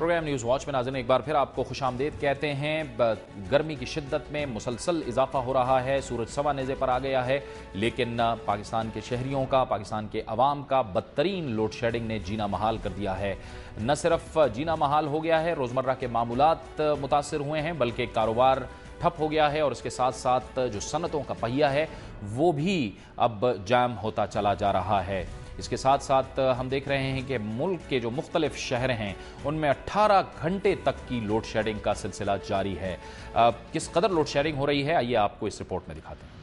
Programme news watch में नाज़रीन एक बार फिर आपको खुशामदीद कहते हैं। गर्मी की शिद्दत में मुसलसल इजाफा हो रहा है, सूरज सवा नेज़े पर आ गया है, लेकिन पाकिस्तान के शहरियों का, पाकिस्तान के अवाम का बदतरीन लोड शेडिंग ने जीना महाल कर दिया है। न सिर्फ जीना महाल हो गया है, रोज़मर्रा के मामूलात मुतासिर हुए हैं, बल्कि कारोबार ठप हो गया है और इसके साथ साथ जो सनतों का पहिया है वो भी अब जाम होता चला जा रहा है। इसके साथ साथ हम देख रहे हैं कि मुल्क के जो मुख्तलिफ शहर हैं उनमें 18 घंटे तक की लोड शेडिंग का सिलसिला जारी है। किस कदर लोड शेडिंग हो रही है, आइए आपको इस रिपोर्ट में दिखाते हैं।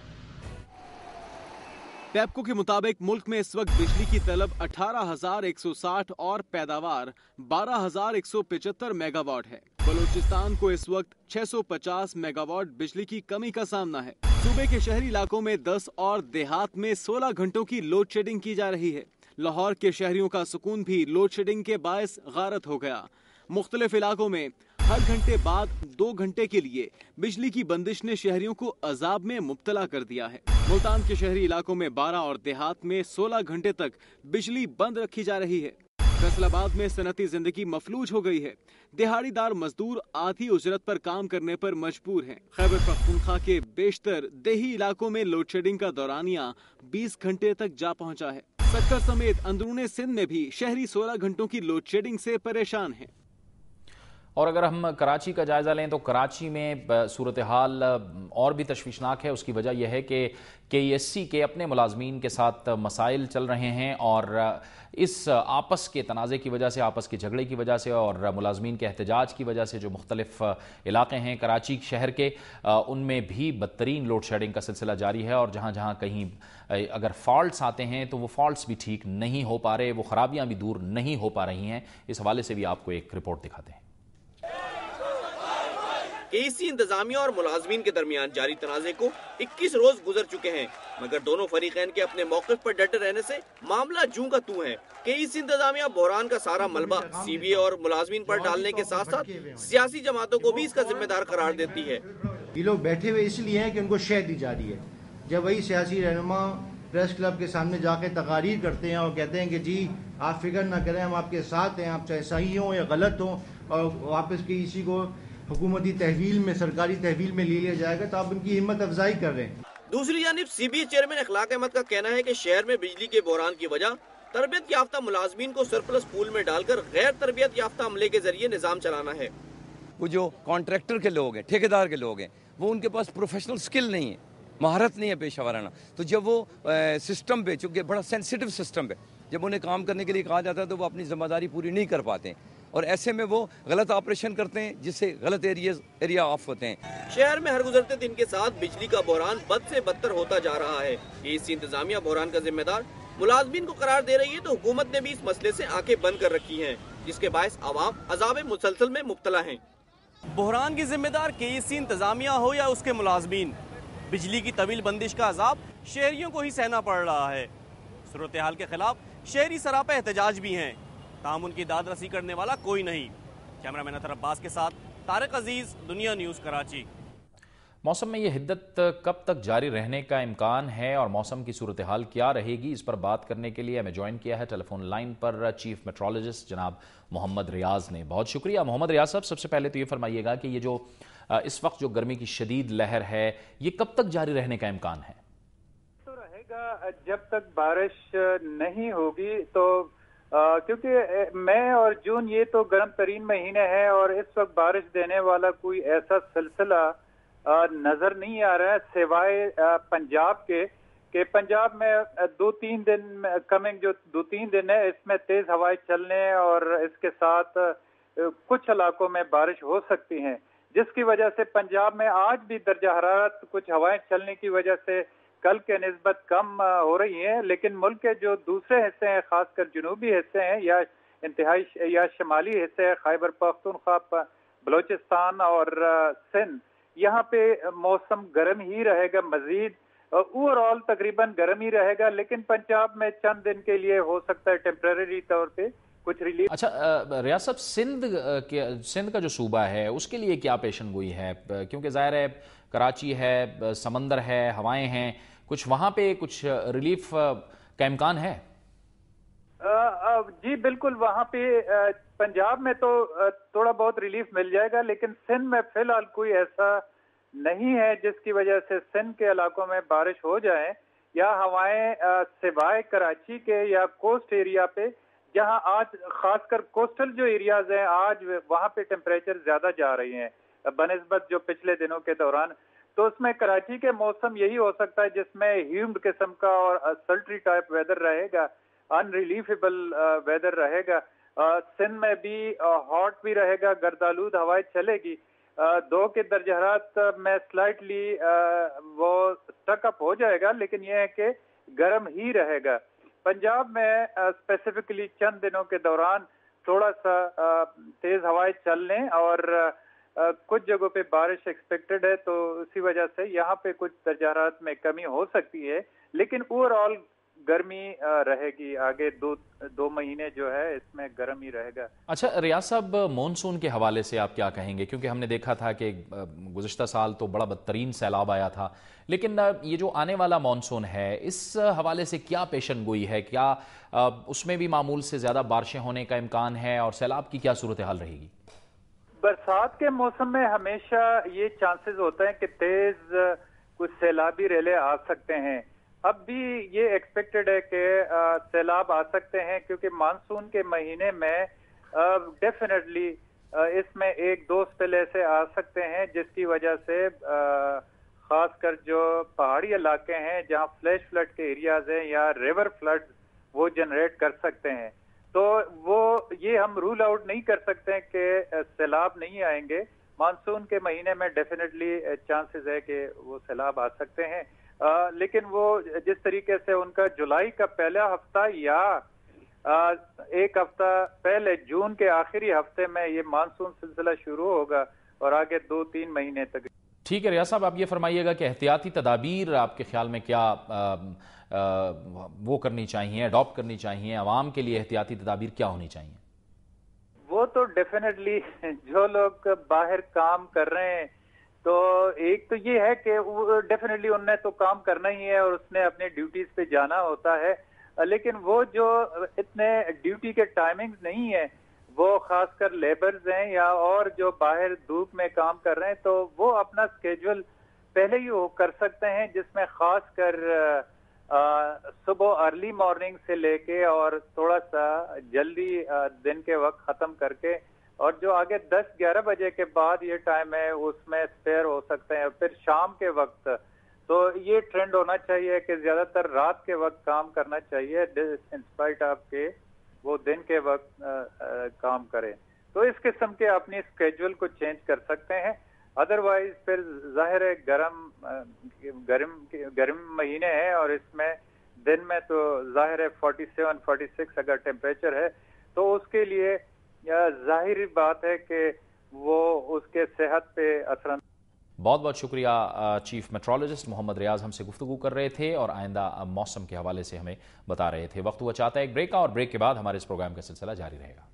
पैप्को के मुताबिक मुल्क में इस वक्त बिजली की तलब 18,160 और पैदावार 12,175 मेगावाट है। बलूचिस्तान को इस वक्त 650 मेगावाट बिजली की कमी का सामना है। सूबे के शहरी इलाकों में 10 और देहात में 16 घंटों की लोड शेडिंग की जा रही है। लाहौर के शहरियों का सुकून भी लोड शेडिंग के बायस गारत हो गया। मुख्तलिफ इलाकों में हर घंटे बाद 2 घंटे के लिए बिजली की बंदिश ने शहरियों को अजाब में मुब्तला कर दिया है। मुल्तान के शहरी इलाकों में 12 और देहात में 16 घंटे तक बिजली बंद रखी जा रही है। फैसलाबाद में सनती जिंदगी मफलूज हो गई है। दिहाड़ीदार मजदूर आधी उजरत पर काम करने पर मजबूर हैं। खैबर पख्तूनख्वा के बेशतर देही इलाकों में लोड शेडिंग का दौरानिया 20 घंटे तक जा पहुंचा है। सक्कर समेत अंदरूने सिंध में भी शहरी 16 घंटों की लोड शेडिंग से परेशान हैं। और अगर हम कराची का जायज़ा लें तो कराची में सूरत हाल और भी तशवीशनाक है। उसकी वजह यह है कि KESC के अपने मुलाजमीन के साथ मसाइल चल रहे हैं और इस आपस के तनाज़े की वजह से, आपस के झगड़े की वजह से और मुलाजमीन के एहतजाज की वजह से जो मुख्तलिफ इलाके हैं कराची शहर के, उनमें भी बदतरीन लोड शेडिंग का सिलसिला जारी है। और जहाँ जहाँ कहीं अगर फॉल्ट्स आते हैं तो वो फॉल्ट्स भी ठीक नहीं हो पा रहे, वो खराबियाँ भी दूर नहीं हो पा रही हैं। इस हवाले से भी आपको एक रिपोर्ट दिखाते हैं। KEC इंतजामिया और मुलाजमीन के दरमियान जारी तनाज़े को 21 रोज गुजर चुके हैं, मगर दोनों फरीकैन के अपने मौक़िफ़ पर डटे रहने से मामला जूं का तू है। KEC इंतजामिया बहरान का सारा मलबा CBA और मुलाजमीन पर डालने के साथ साथ सियासी जमातों को भी इसका जिम्मेदार करार देती है। ये लोग बैठे हुए इसलिए हैं कि उनको शह दी जा रही है। जब वही सियासी रहनुमा प्रेस क्लब के सामने जाके तकारीर करते हैं और कहते हैं कि जी आप फिक्र ना करें, हम आपके साथ हैं, आप चाहे सही हों या गलत हों, और वापस KEC को हुकूमती तहवील में, सरकारी तहवील में ले लिया जाएगा, तो आप उनकी हिम्मत अफजाई कर रहे हैं। दूसरी जानिब CBA चेयरमैन अखलाक अहमद का कहना है कि शहर में बिजली के बहरान की वजह तरबियत याफ्ता मुलाजमीन को सरप्लस पूल में डालकर गैर तरबियत याफ्ता अमले के जरिए निजाम चलाना है। वो जो कॉन्ट्रैक्टर के लोग हैं, ठेकेदार के लोग हैं, वो उनके पास प्रोफेशनल स्किल नहीं है, महारत नहीं है पेशा वाराना। तो जब वो सिस्टम पे, चूँकि बड़ा सेंसिटिव सिस्टम पे जब उन्हें काम करने के लिए कहा जाता है तो वो अपनी जिम्मेदारी पूरी नहीं कर पाते हैं और ऐसे में वो गलत ऑपरेशन करते हैं जिससे गलत एरिया ऑफ होते हैं। शहर में हर गुजरते दिन के साथ बिजली का बहरान बद से बदतर होता जा रहा है। KEC इंतजामिया बहरान का जिम्मेदार मुलाजमीन को करार दे रही है तो हुकूमत ने भी इस मसले से आंखें बंद कर रखी हैं, जिसके बायस आवाम अजाब मुसलसल में मुब्तला हैं। बहरान की जिम्मेदार KEC इंतजामिया हो या उसके मुलाजमीन, बिजली की तवील बंदिश का अजाब शहरियों को ही सहना पड़ रहा है। सूरत हाल के खिलाफ शहरी सरापा एहतजाज भी हैं, ताहम उनकी दाद रसी करने वाला कोई नहीं। कैमरामैन अतर अब्बास के साथ तारिक अजीज, दुनिया न्यूज़, कराची। मौसम में ये हिद्दत कब तक जारी रहने का इम्कान है और मौसम की सूरत हाल क्या रहेगी, इस पर बात करने के लिए हमें ज्वाइन किया है टेलीफोन लाइन पर चीफ मेट्रोलॉजिस्ट जनाब मोहम्मद रियाज ने। बहुत शुक्रिया मोहम्मद रियाज साहब। सबसे पहले तो ये फरमाइएगा कि ये जो इस वक्त जो गर्मी की शदीद लहर है, ये कब तक जारी रहने का इम्कान है? तो रहेगा जब तक बारिश नहीं होगी, तो क्योंकि मई और जून ये तो गर्म तरीन महीने हैं और इस वक्त बारिश देने वाला कोई ऐसा सिलसिला नजर नहीं आ रहा है सिवाय पंजाब के पंजाब में 2-3 दिन कमिंग जो 2-3 दिन है इसमें तेज हवाएं चलने और इसके साथ कुछ इलाकों में बारिश हो सकती हैं, जिसकी वजह से पंजाब में आज भी दर्जा हरारत कुछ हवाएं चलने की वजह से कल के निस्बत कम हो रही हैं। लेकिन मुल्क के जो दूसरे हिस्से हैं, खासकर जनूबी हिस्से हैं या इंतहाई या शमाली हिस्से हैं, खैबर पख्तूनख्वा, बलोचिस्तान और सिंध, यहाँ पे मौसम गर्म ही रहेगा। मजीद ओवरऑल तकरीबन गर्म ही रहेगा, लेकिन पंजाब में चंद दिन के लिए हो सकता है टेम्परेरी तौर पे कुछ रिलीफ। अच्छा रियाज साहब, सिंध का जो सूबा है उसके लिए क्या पेशन गोई है? क्योंकि ज़ाहिर है कराची है, समंदर है, हवाएं हैं, कुछ वहाँ पे कुछ रिलीफ का इम्कान है? جی بالکل، وہاں پہ پنجاب میں تو تھوڑا بہت ریلیف مل جائے گا، لیکن سندھ میں فی الحال کوئی ایسا نہیں ہے جس کی وجہ سے سندھ کے علاقوں میں بارش ہو جائے، یا ہوائیں سوائے کراچی کے یا کوسٹ ایریا پہ، جہاں آج خاص کر کوسٹل جو ایریاز ہیں آج وہاں پہ ٹیمپریچر زیادہ جا رہی ہیں بنسبت جو پچھلے دنوں کے دوران. تو اس میں کراچی کے موسم یہی ہو سکتا ہے جس میں ہیومڈ قسم کا اور سلٹری ٹائپ ویدر رہے گا، ان ریلیفیبل ویدر رہے گا. سندھ میں بھی ہاٹ بھی رہے گا، گردآلود ہوائیں چلے گی. 2 کے درجہ حرارت میں سلائٹلی وہ سٹک اپ ہو جائے گا، لیکن یہ ہے کہ گرم ہی رہے گا. پنجاب میں اسپیسیفکلی چند دنوں کے دوران تھوڑا سا تیز ہوائیں چلنے اور کچھ جگہوں پہ بارش ایکسپیکٹڈ ہے، تو اسی وجہ سے یہاں پہ کچھ درجہ حرارت میں کمی ہو سکتی ہے، لیکن اوور آل گرمی رہے گی. آگے دو مہینے جو ہے اس میں گرم ہی رہے گا. اچھا ریاض صاحب، مونسون کے حوالے سے آپ کیا کہیں گے؟ کیونکہ ہم نے دیکھا تھا کہ گزشتہ سال تو بڑا بدترین سیلاب آیا تھا، لیکن یہ جو آنے والا مونسون ہے اس حوالے سے کیا پیشن گوئی ہے؟ کیا اس میں بھی معمول سے زیادہ بارشیں ہونے کا امکان ہے، اور سیلاب کی کیا صورتحال رہے گی؟ برسات کے موسم میں ہمیشہ یہ چانسز ہوتے ہیں کہ تیز کچھ سیلابی ریلے آ سکتے ہیں. اب بھی یہ ایکسپیکٹڈ ہے کہ سیلاب آ سکتے ہیں، کیونکہ مانسون کے مہینے میں ڈیفینیٹلی اس میں 1-2 سپیل ایسے آ سکتے ہیں جس کی وجہ سے خاص کر جو پہاڑی علاقے ہیں جہاں فلیش فلڈ کے ایریاز ہیں یا ریور فلڈ وہ جنریٹ کر سکتے ہیں. تو وہ یہ ہم رول آؤٹ نہیں کر سکتے کہ سیلاب نہیں آئیں گے. مانسون کے مہینے میں ڈیفینیٹلی چانسز ہے کہ وہ سیلاب آ سکتے ہیں، لیکن وہ جس طریقے سے ان کا جولائی کا پہلا ہفتہ یا 1 ہفتہ پہلے جون کے آخری ہفتے میں یہ مانسون سلسلہ شروع ہوگا اور آگے 2-3 مہینے تک. ٹھیک ہے ریاض صاحب، آپ یہ فرمائیے گا کہ احتیاطی تدابیر آپ کے خیال میں کیا وہ کرنی چاہیے، اڈاپٹ کرنی چاہیے؟ عوام کے لیے احتیاطی تدابیر کیا ہونی چاہیے؟ وہ تو ڈیفینیٹلی جو لوگ باہر کام کر رہے ہیں، تو ایک تو یہ ہے کہ ڈیفینیٹلی انہوں نے تو کام کرنا ہی ہے اور اس نے اپنے ڈیوٹیز پہ جانا ہوتا ہے، لیکن وہ جو اتنے ڈیوٹی کے ٹائمنگز نہیں ہیں، وہ خاص کر لیبرز ہیں یا اور جو باہر دھوپ میں کام کر رہے ہیں، تو وہ اپنا سکیجول پہلے ہی وہ کر سکتے ہیں، جس میں خاص کر صبح ارلی مارننگ سے لے کے اور تھوڑا سا جلدی دن کے وقت ختم کر کے، اور جو آگے 10-11 بجے کے بعد یہ ٹائم ہے اس میں اسپیئر ہو سکتے ہیں، اور پھر شام کے وقت تو یہ ٹرینڈ ہونا چاہیے کہ زیادہ تر رات کے وقت کام کرنا چاہیے انسپائٹ آف کے وہ دن کے وقت کام کریں. تو اس قسم کے اپنی اسکیجول کو چینج کر سکتے ہیں. ادروائز پھر ظاہر ہے گرم مہینے ہیں، اور اس میں دن میں تو ظاہر ہے 47-46 اگر ٹیمپریچر ہے تو اس کے لیے ظاہری بات ہے کہ وہ اس کے صحت پہ اثر. بہت بہت شکریہ. چیف میٹرولوجسٹ محمد ریاض ہم سے گفتگو کر رہے تھے اور آئندہ موسم کے حوالے سے ہمیں بتا رہے تھے. وقت ہوا چاہتا ہے ایک بریک کا، اور بریک کے بعد ہمارے اس پروگرام کا سلسلہ جاری رہے گا.